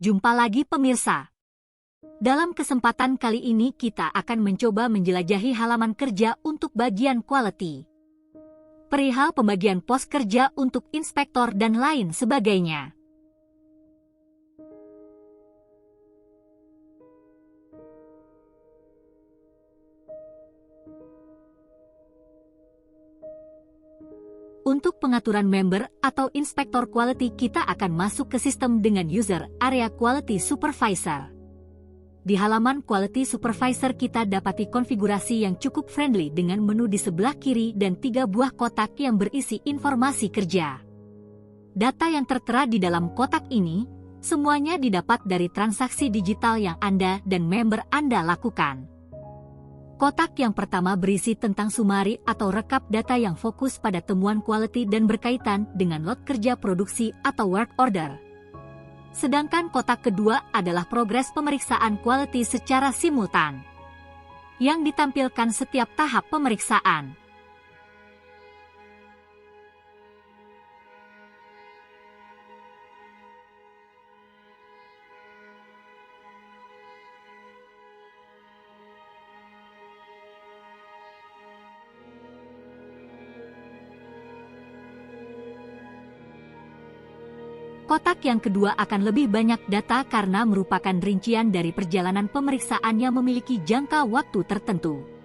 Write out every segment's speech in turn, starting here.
Jumpa lagi pemirsa. Dalam kesempatan kali ini kita akan mencoba menjelajahi halaman kerja untuk bagian quality. Perihal pembagian pos kerja untuk inspektor dan lain sebagainya. Untuk pengaturan member atau inspektor quality kita akan masuk ke sistem dengan user area Quality Supervisor. Di halaman Quality Supervisor kita dapati konfigurasi yang cukup friendly dengan menu di sebelah kiri dan 3 buah kotak yang berisi informasi kerja. Data yang tertera di dalam kotak ini, semuanya didapat dari transaksi digital yang Anda dan member Anda lakukan. Kotak yang pertama berisi tentang sumari atau rekap data yang fokus pada temuan quality dan berkaitan dengan lot kerja produksi atau work order. Sedangkan kotak kedua adalah progres pemeriksaan quality secara simultan, yang ditampilkan setiap tahap pemeriksaan. Kotak yang kedua akan lebih banyak data karena merupakan rincian dari perjalanan pemeriksaan yang memiliki jangka waktu tertentu.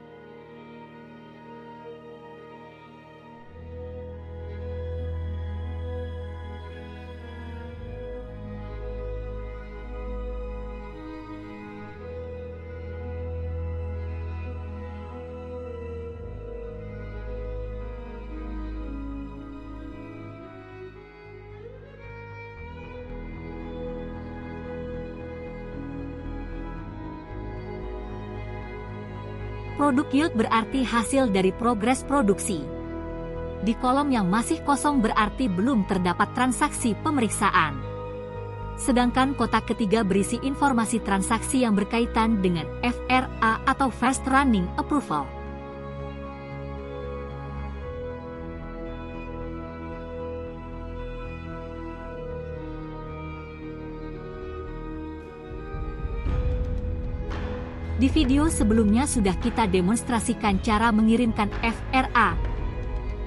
Produk yield berarti hasil dari progres produksi. Di kolom yang masih kosong berarti belum terdapat transaksi pemeriksaan. Sedangkan kotak ketiga berisi informasi transaksi yang berkaitan dengan FRA atau First Running Approval. Di video sebelumnya sudah kita demonstrasikan cara mengirimkan FRA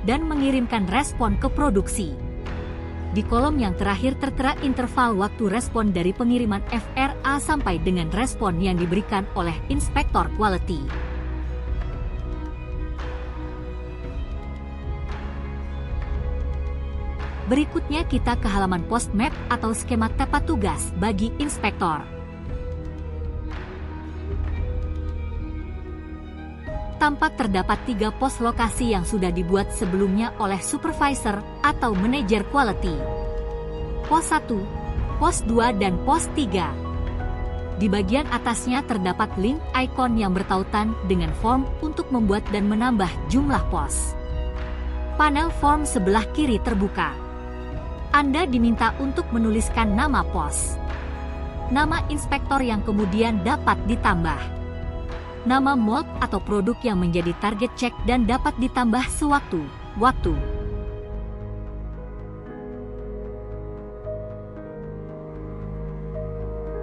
dan mengirimkan respon ke produksi. Di kolom yang terakhir tertera interval waktu respon dari pengiriman FRA sampai dengan respon yang diberikan oleh inspektor quality. Berikutnya kita ke halaman post map atau skema tepat tugas bagi inspektor. Tampak terdapat 3 pos lokasi yang sudah dibuat sebelumnya oleh supervisor atau manajer quality. Pos 1, pos 2 dan pos 3. Di bagian atasnya terdapat link icon yang bertautan dengan form untuk membuat dan menambah jumlah pos. Panel form sebelah kiri terbuka. Anda diminta untuk menuliskan nama pos, nama inspektor yang kemudian dapat ditambah, nama mold atau produk yang menjadi target cek dan dapat ditambah sewaktu-waktu.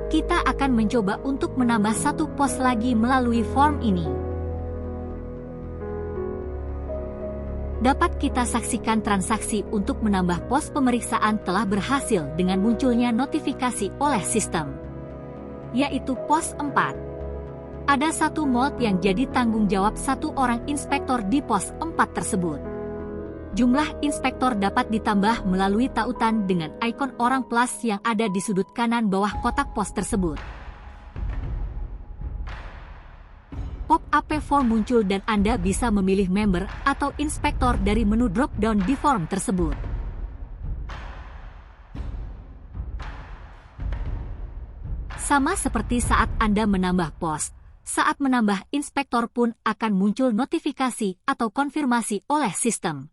Kita akan mencoba untuk menambah 1 pos lagi melalui form ini. Dapat kita saksikan transaksi untuk menambah pos pemeriksaan telah berhasil dengan munculnya notifikasi oleh sistem, yaitu pos 4. Ada 1 mold yang jadi tanggung jawab 1 orang inspektor di pos 4 tersebut. Jumlah inspektor dapat ditambah melalui tautan dengan ikon orang plus yang ada di sudut kanan bawah kotak pos tersebut. Pop-up form muncul dan Anda bisa memilih member atau inspektor dari menu drop-down di form tersebut. Sama seperti saat Anda menambah pos, saat menambah inspektor pun akan muncul notifikasi atau konfirmasi oleh sistem.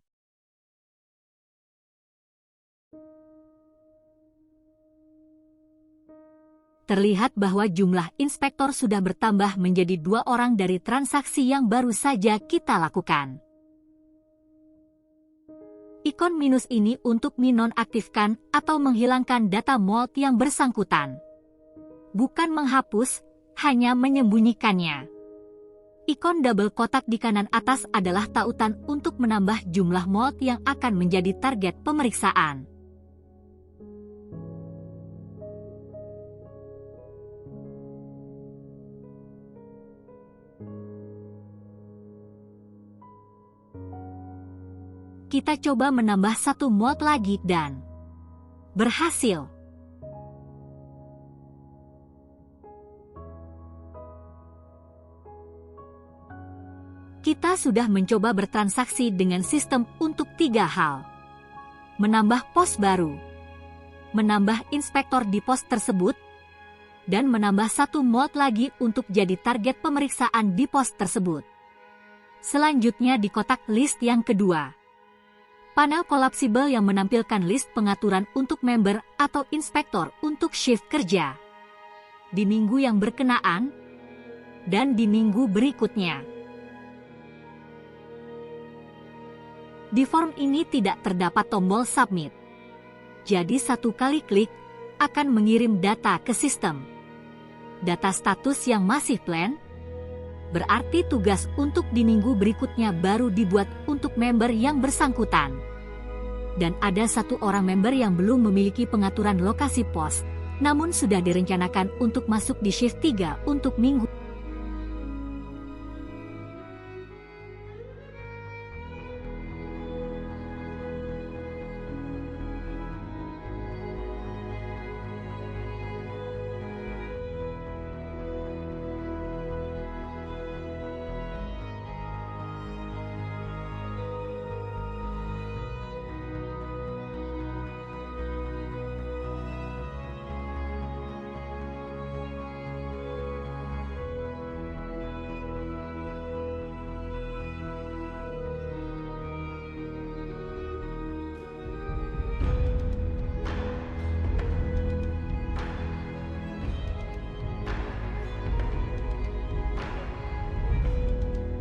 Terlihat bahwa jumlah inspektor sudah bertambah menjadi 2 orang dari transaksi yang baru saja kita lakukan. Ikon minus ini untuk menonaktifkan atau menghilangkan data mold yang bersangkutan. bukan menghapus, hanya menyembunyikannya. Ikon double kotak di kanan atas adalah tautan untuk menambah jumlah mold yang akan menjadi target pemeriksaan. Kita coba menambah satu mold lagi dan berhasil. Kita sudah mencoba bertransaksi dengan sistem untuk 3 hal. Menambah pos baru, menambah inspektor di pos tersebut, dan menambah satu mold lagi untuk jadi target pemeriksaan di pos tersebut. Selanjutnya di kotak list yang kedua. Panel kolapsibel yang menampilkan list pengaturan untuk member atau inspektor untuk shift kerja di minggu yang berkenaan dan di minggu berikutnya. Di form ini tidak terdapat tombol submit. Jadi satu kali klik akan mengirim data ke sistem. Data status yang masih plan berarti tugas untuk di minggu berikutnya baru dibuat untuk member yang bersangkutan. Dan ada satu orang member yang belum memiliki pengaturan lokasi pos, namun sudah direncanakan untuk masuk di shift 3 untuk minggu.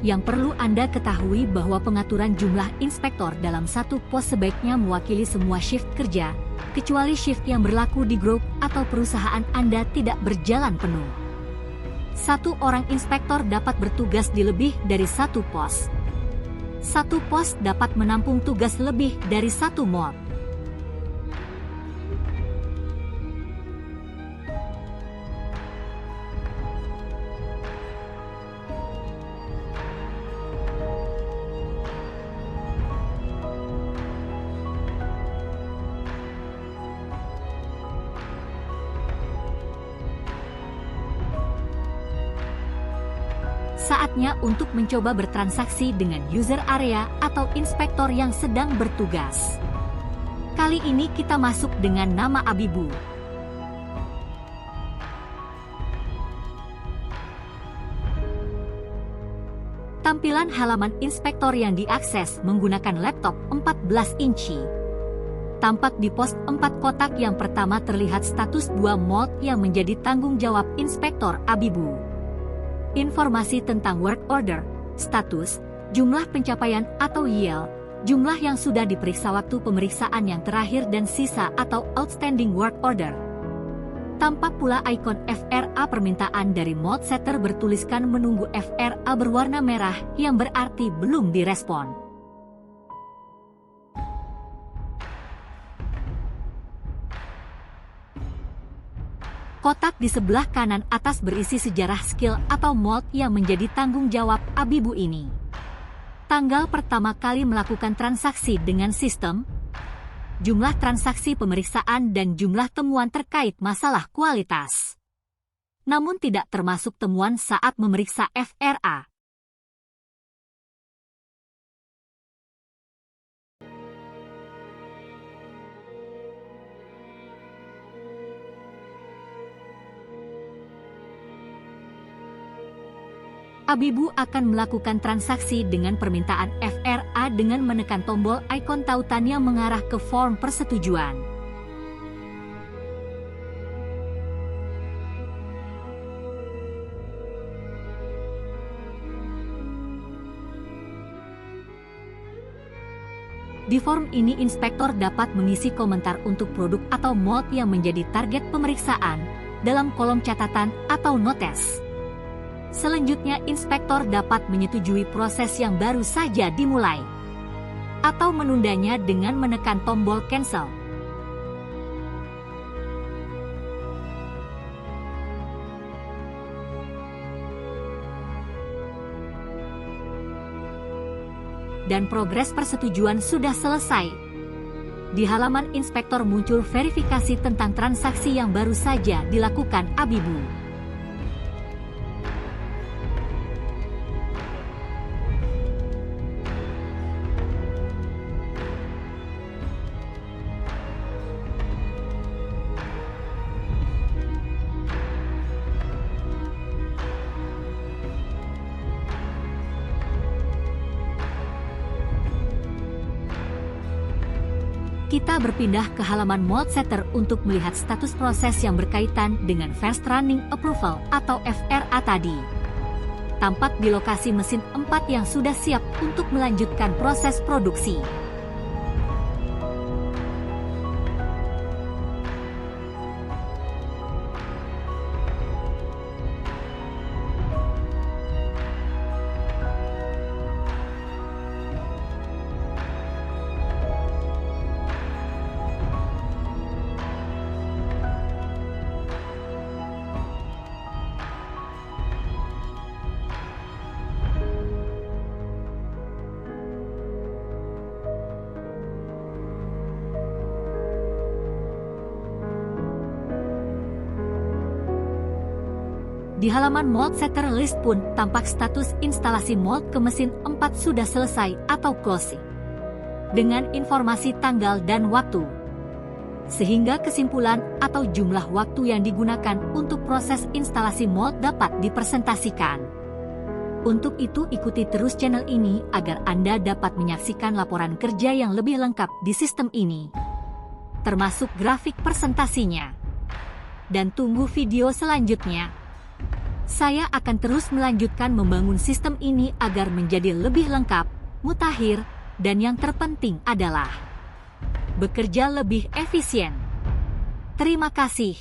Yang perlu Anda ketahui bahwa pengaturan jumlah inspektor dalam satu pos sebaiknya mewakili semua shift kerja, kecuali shift yang berlaku di grup atau perusahaan Anda tidak berjalan penuh. Satu orang inspektor dapat bertugas di lebih dari satu pos. Satu pos dapat menampung tugas lebih dari satu mold. Saatnya untuk mencoba bertransaksi dengan user area atau inspektor yang sedang bertugas. Kali ini kita masuk dengan nama Abibu. Tampilan halaman inspektor yang diakses menggunakan laptop 14 inci. Tampak di pos 4 kotak yang pertama terlihat status 2 mold yang menjadi tanggung jawab inspektor Abibu. Informasi tentang work order, status, jumlah pencapaian atau yield, jumlah yang sudah diperiksa waktu pemeriksaan yang terakhir dan sisa atau outstanding work order. Tampak pula ikon FRA permintaan dari mold setter bertuliskan menunggu FRA berwarna merah yang berarti belum direspon. Kotak di sebelah kanan atas berisi sejarah skill atau mold yang menjadi tanggung jawab Abibu ini. Tanggal pertama kali melakukan transaksi dengan sistem, jumlah transaksi pemeriksaan dan jumlah temuan terkait masalah kualitas. Namun tidak termasuk temuan saat memeriksa FRA. Abibu akan melakukan transaksi dengan permintaan FRA dengan menekan tombol ikon tautan yang mengarah ke form persetujuan. Di form ini inspektor dapat mengisi komentar untuk produk atau mold yang menjadi target pemeriksaan, dalam kolom catatan atau notes. Selanjutnya, inspektor dapat menyetujui proses yang baru saja dimulai atau menundanya dengan menekan tombol cancel. Dan progres persetujuan sudah selesai. Di halaman inspektor muncul verifikasi tentang transaksi yang baru saja dilakukan Abibu. Kita berpindah ke halaman Mode Setter untuk melihat status proses yang berkaitan dengan First Running Approval atau FRA tadi. Tampak di lokasi mesin 4 yang sudah siap untuk melanjutkan proses produksi. Di halaman Mode Setter List pun tampak status instalasi mode ke mesin 4 sudah selesai atau closing, dengan informasi tanggal dan waktu. Sehingga kesimpulan atau jumlah waktu yang digunakan untuk proses instalasi mode dapat dipresentasikan. Untuk itu ikuti terus channel ini agar Anda dapat menyaksikan laporan kerja yang lebih lengkap di sistem ini, termasuk grafik presentasinya. Dan tunggu video selanjutnya. Saya akan terus melanjutkan membangun sistem ini agar menjadi lebih lengkap, mutakhir, dan yang terpenting adalah bekerja lebih efisien. Terima kasih.